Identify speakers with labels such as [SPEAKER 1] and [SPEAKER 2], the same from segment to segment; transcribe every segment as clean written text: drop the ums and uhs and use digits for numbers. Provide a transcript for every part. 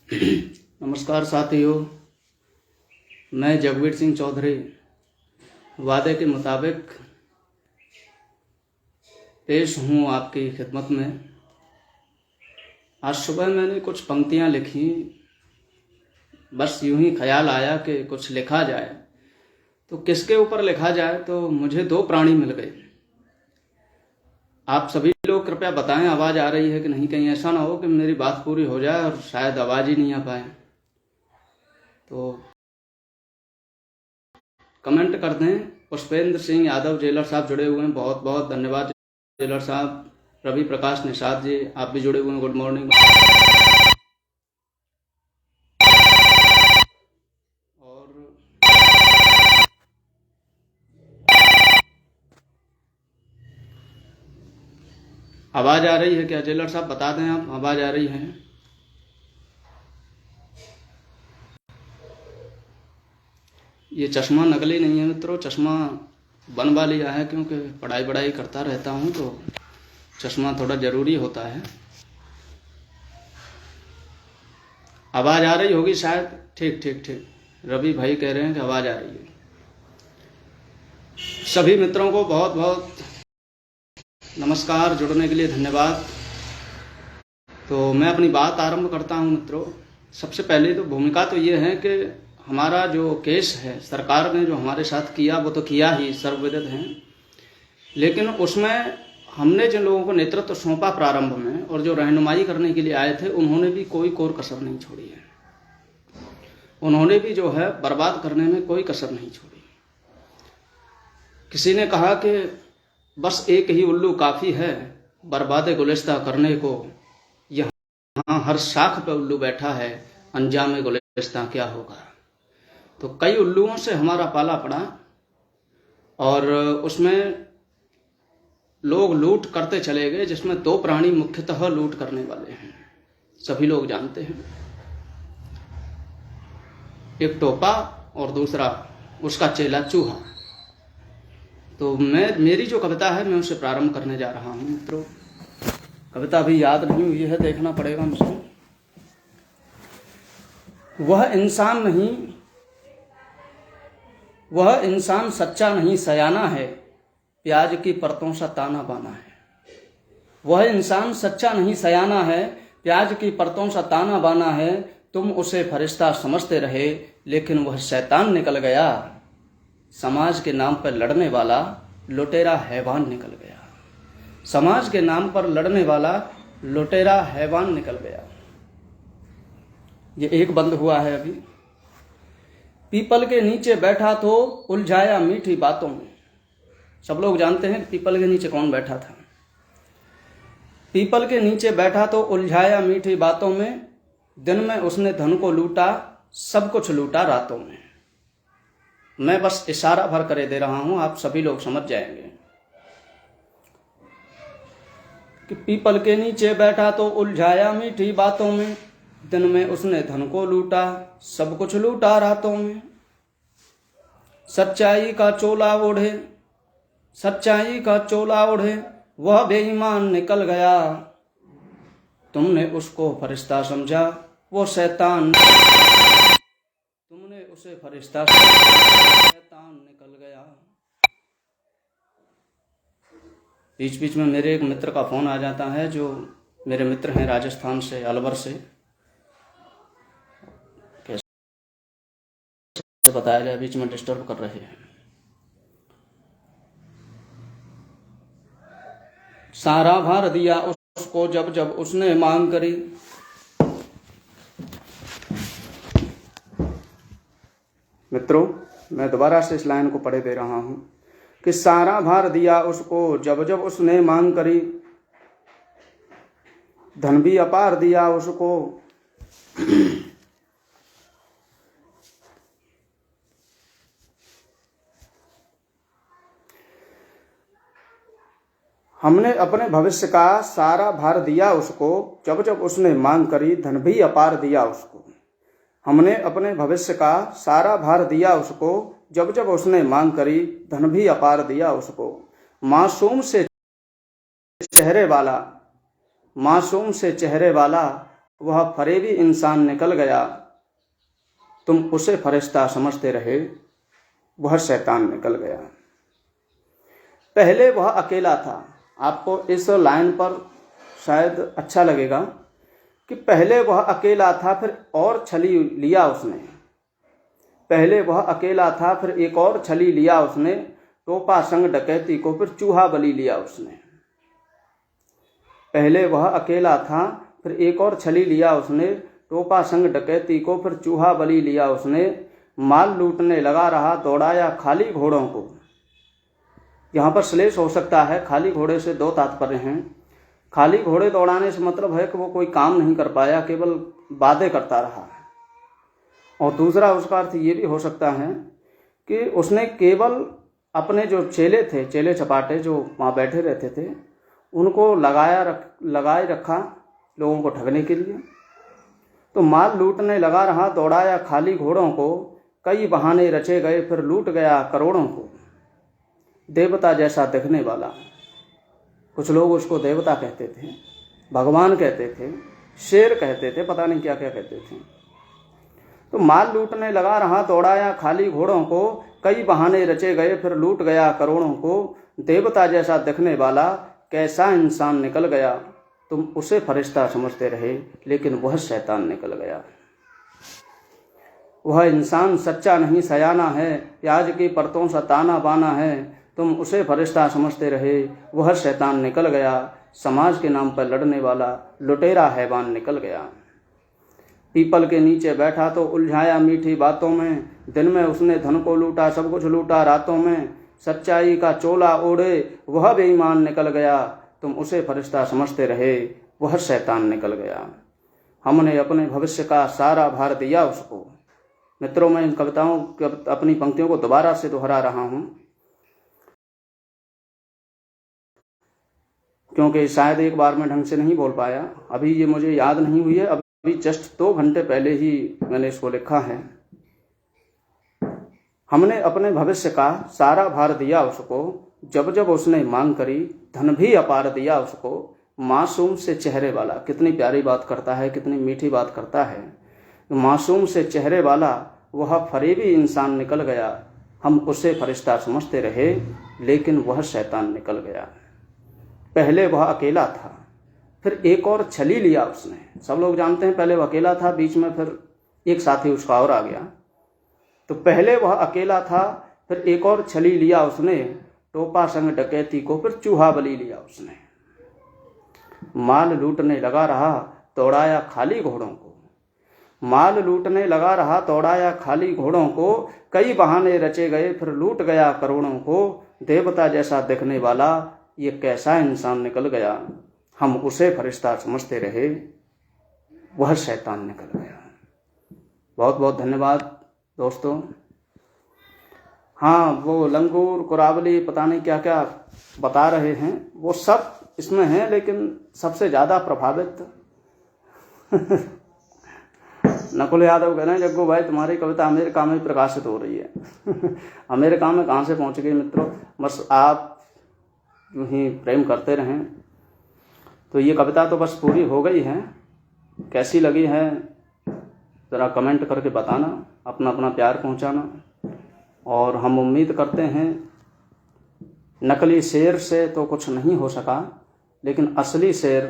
[SPEAKER 1] नमस्कार साथियों, मैं जगवीर सिंह चौधरी वादे के मुताबिक पेश हूँ आपकी खिदमत में। आज सुबह मैंने कुछ पंक्तियाँ लिखी, बस यूं ही ख्याल आया कि कुछ लिखा जाए। तो किसके ऊपर लिखा जाए, तो मुझे दो प्राणी मिल गए। आप सभी लोग कृपया बताएं आवाज़ आ रही है कि नहीं। कहीं ऐसा ना हो कि मेरी बात पूरी हो जाए और शायद आवाज़ ही नहीं आ पाए। तो कमेंट कर दें। पुष्पेंद्र सिंह यादव जेलर साहब जुड़े हुए हैं, बहुत बहुत धन्यवाद जेलर साहब। रवि प्रकाश निषाद जी, आप भी जुड़े हुए हैं, गुड मॉर्निंग। और आवाज़ आ रही है क्या जेलर साहब, बता दें आप, आवाज़ आ रही है? ये चश्मा नकली नहीं है मित्रों, चश्मा बनवा लिया है क्योंकि पढ़ाई करता रहता हूँ, तो चश्मा थोड़ा ज़रूरी होता है। आवाज़ आ रही होगी शायद। ठीक ठीक ठीक, रवि भाई कह रहे हैं कि आवाज़ आ रही है। सभी मित्रों को बहुत बहुत नमस्कार, जुड़ने के लिए धन्यवाद। तो मैं अपनी बात आरंभ करता हूं मित्रों। सबसे पहले तो भूमिका तो ये है कि हमारा जो केस है, सरकार ने जो हमारे साथ किया वो तो किया ही, सर्वविदित हैं। लेकिन उसमें हमने जिन लोगों को नेतृत्व सौंपा प्रारंभ में और जो रहनुमाई करने के लिए आए थे, उन्होंने भी कोई कोर कसर नहीं छोड़ी है। उन्होंने भी जो है बर्बाद करने में कोई कसर नहीं छोड़ी। किसी ने कहा कि बस एक ही उल्लू काफ़ी है बर्बाद गुलिस्ता करने को, यहाँ हर शाख पे उल्लू बैठा है, अंजाम गुलिस्ता क्या होगा। तो कई उल्लुओं से हमारा पाला पड़ा और उसमें लोग लूट करते चले गए, जिसमें दो प्राणी मुख्यतः लूट करने वाले हैं, सभी लोग जानते हैं। एक टोपा और दूसरा उसका चेला चूहा। तो मेरी जो कविता है मैं उसे प्रारंभ करने जा रहा हूँ मित्रों। कविता भी याद नहीं हुई है, देखना पड़ेगा मुझे। वह इंसान सच्चा नहीं सयाना है, प्याज की परतों सा ताना बाना है। वह इंसान सच्चा नहीं सयाना है, प्याज की परतों सा ताना बाना है। तुम उसे फरिश्ता समझते रहे, लेकिन वह शैतान निकल गया। समाज के नाम पर लड़ने वाला लुटेरा हैवान निकल गया। समाज के नाम पर लड़ने वाला लुटेरा हैवान निकल गया। ये एक बंद हुआ है अभी। पीपल के नीचे बैठा तो उलझाया मीठी बातों में। सब लोग जानते हैं पीपल के नीचे कौन बैठा था। पीपल के नीचे बैठा तो उलझाया मीठी बातों में। दिन में उसने धन को लूटा, सब कुछ लूटा रातों में। मैं बस इशारा भर करे दे रहा हूं, आप सभी लोग समझ जाएंगे कि पीपल के नीचे बैठा तो उलझाया मीठी बातों में। दिन में उसने धन को लूटा, सब कुछ लूटा रातों में। सच्चाई का चोला ओढ़े, सच्चाई का चोला ओढ़े वह बेईमान निकल गया। तुमने उसको फरिश्ता समझा, वो शैतान। तुमने उसे फरिश्ता समझा, शैतान निकल गया। बीच बीच में मेरे एक मित्र का फोन आ जाता है, जो मेरे मित्र हैं राजस्थान से, अलवर से। कैसे बताया जाए, बीच में डिस्टर्ब कर रहे हैं। सारा भार दिया उसको जब जब उसने मांग करी। मित्रों, मैं दोबारा से इस लाइन को पढ़े दे रहा हूं कि सारा भार दिया उसको जब जब उसने मांग करी। धन भी अपार दिया उसको, हमने अपने भविष्य का सारा भार दिया उसको जब जब उसने मांग करी। धन भी अपार दिया उसको। हमने अपने भविष्य का सारा भार दिया उसको जब जब उसने मांग करी। धन भी अपार दिया उसको। मासूम से चेहरे वाला, मासूम से चेहरे वाला वह फरेबी इंसान निकल गया, तुम उसे फरिश्ता समझते रहे, वह शैतान निकल गया। पहले वह अकेला था। आपको इस लाइन पर शायद अच्छा लगेगा कि पहले वह अकेला था, फिर और छली लिया उसने। पहले वह अकेला था, फिर एक और छली लिया उसने, टोपा संग डकैती को, फिर चूहा बलि लिया उसने। पहले वह अकेला था, फिर एक और छली लिया उसने, टोपा संग डकैती को, फिर चूहा बलि लिया उसने। माल लूटने लगा रहा, दौड़ाया खाली घोड़ों को। यहाँ पर श्लेष हो सकता है। खाली घोड़े से दो तात्पर्य हैं। खाली घोड़े दौड़ाने से मतलब है कि वो कोई काम नहीं कर पाया, केवल बातें करता रहा। और दूसरा उसका अर्थ ये भी हो सकता है कि उसने केवल अपने जो चेले थे, चेले चपाटे जो वहाँ बैठे रहते थे, उनको लगाए रखा लोगों को ठगने के लिए। तो माल लूटने लगा रहा, दौड़ाया खाली घोड़ों को, कई बहाने रचे गए, फिर लूट गया करोड़ों को। देवता जैसा दिखने वाला, कुछ लोग उसको देवता कहते थे, भगवान कहते थे, शेर कहते थे, पता नहीं क्या क्या कहते थे। तो माल लूटने लगा रहा, दौड़ाया खाली घोड़ों को, कई बहाने रचे गए, फिर लूट गया करोड़ों को। देवता जैसा दिखने वाला कैसा इंसान निकल गया, तुम उसे फरिश्ता समझते रहे, लेकिन वह शैतान निकल गया। वह इंसान सच्चा नहीं सयाना है, प्याज की परतों सा ताना बाना है, तुम उसे फरिश्ता समझते रहे, वह शैतान निकल गया। समाज के नाम पर लड़ने वाला लुटेरा हैवान निकल गया। पीपल के नीचे बैठा तो उलझाया मीठी बातों में, दिन में उसने धन को लूटा, सब कुछ लूटा रातों में। सच्चाई का चोला ओढ़े वह बेईमान निकल गया, तुम उसे फरिश्ता समझते रहे, वह शैतान निकल गया। हमने अपने भविष्य का सारा भार दिया उसको। मित्रों, मैं इन कविताओं अपनी पंक्तियों को दोबारा से दोहरा रहा हूं, क्योंकि शायद एक बार में ढंग से नहीं बोल पाया। अभी ये मुझे याद नहीं हुई है, अभी जस्ट 2 घंटे पहले ही मैंने इसको लिखा है। हमने अपने भविष्य का सारा भार दिया उसको, जब जब उसने मांग करी, धन भी अपार दिया उसको। मासूम से चेहरे वाला, कितनी प्यारी बात करता है, कितनी मीठी बात करता है। मासूम से चेहरे वाला वह फरेबी इंसान निकल गया, हम उसे फरिश्ता समझते रहे, लेकिन वह शैतान निकल गया। पहले वह अकेला था, फिर एक और छली लिया उसने। सब लोग जानते हैं पहले वह अकेला था, बीच में फिर एक साथी उसका और आ गया। तो पहले वह अकेला था, फिर एक और छली लिया उसने, टोपा संग डकैती को, फिर चूहा बलि लिया उसने। माल लूटने लगा रहा, दौड़ाया खाली घोड़ों को। माल लूटने लगा रहा, दौड़ाया खाली घोड़ों को, कई बहाने रचे गए, फिर लूट गया करोड़ों को। देवता जैसा दिखने वाला ये कैसा इंसान निकल गया, हम उसे फरिश्ता समझते रहे, वह शैतान निकल गया। बहुत बहुत धन्यवाद दोस्तों। हाँ, वो लंगूर कुरावली पता नहीं क्या क्या बता रहे हैं, वो सब इसमें है, लेकिन सबसे ज़्यादा प्रभावित नकुल यादव कह रहे हैं, जग्गू भाई तुम्हारी कविता अमेरिका में प्रकाशित हो रही है। अमेरिका में कहाँ से पहुँच गई मित्रों, बस आप यूँ ही प्रेम करते रहें। तो ये कविता तो बस पूरी हो गई है, कैसी लगी है ज़रा कमेंट करके बताना, अपना अपना प्यार पहुंचाना। और हम उम्मीद करते हैं नकली शेर से तो कुछ नहीं हो सका, लेकिन असली शेर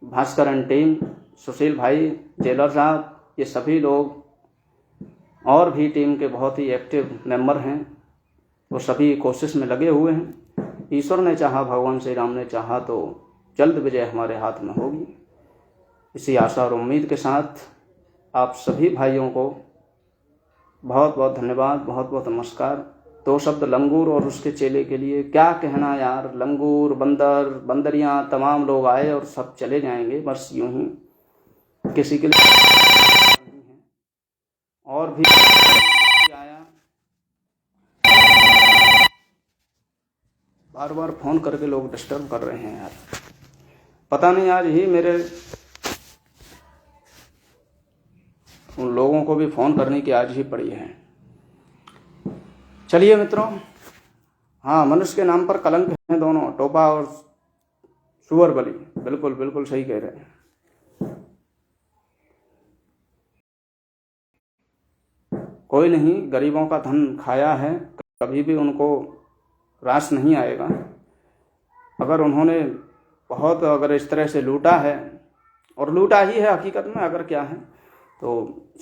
[SPEAKER 1] भास्कर एंड टीम, सुशील भाई, जेलर साहब, ये सभी लोग और भी टीम के बहुत ही एक्टिव मेंबर हैं, वो सभी कोशिश में लगे हुए हैं। ईश्वर ने चाहा, भगवान श्री राम ने चाहा तो जल्द विजय हमारे हाथ में होगी। इसी आशा और उम्मीद के साथ आप सभी भाइयों को बहुत बहुत धन्यवाद, बहुत बहुत नमस्कार। 2 शब्द लंगूर और उसके चेले के लिए क्या कहना यार, लंगूर, बंदर, बंदरियां तमाम लोग आए और सब चले जाएंगे, बस यूं ही किसी के लिए नहीं है। और भी आया, बार बार फोन करके लोग डिस्टर्ब कर रहे हैं यार, पता नहीं आज ही मेरे उन लोगों को भी फ़ोन करने की आज ही पड़ी है। चलिए मित्रों, हाँ, मनुष्य के नाम पर कलंक हैं दोनों, टोपा और सुअर बलि, बिल्कुल बिल्कुल सही कह रहे हैं। कोई नहीं, गरीबों का धन खाया है, कभी भी उनको रास नहीं आएगा। अगर उन्होंने बहुत अगर इस तरह से लूटा है, और लूटा ही है हकीकत में, अगर क्या है तो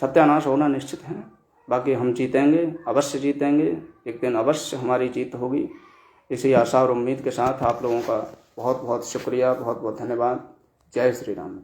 [SPEAKER 1] सत्यानाश होना निश्चित है। बाकी हम जीतेंगे, अवश्य जीतेंगे, एक दिन अवश्य हमारी जीत होगी। इसी आशा और उम्मीद के साथ आप लोगों का बहुत बहुत शुक्रिया, बहुत बहुत धन्यवाद। जय श्री राम।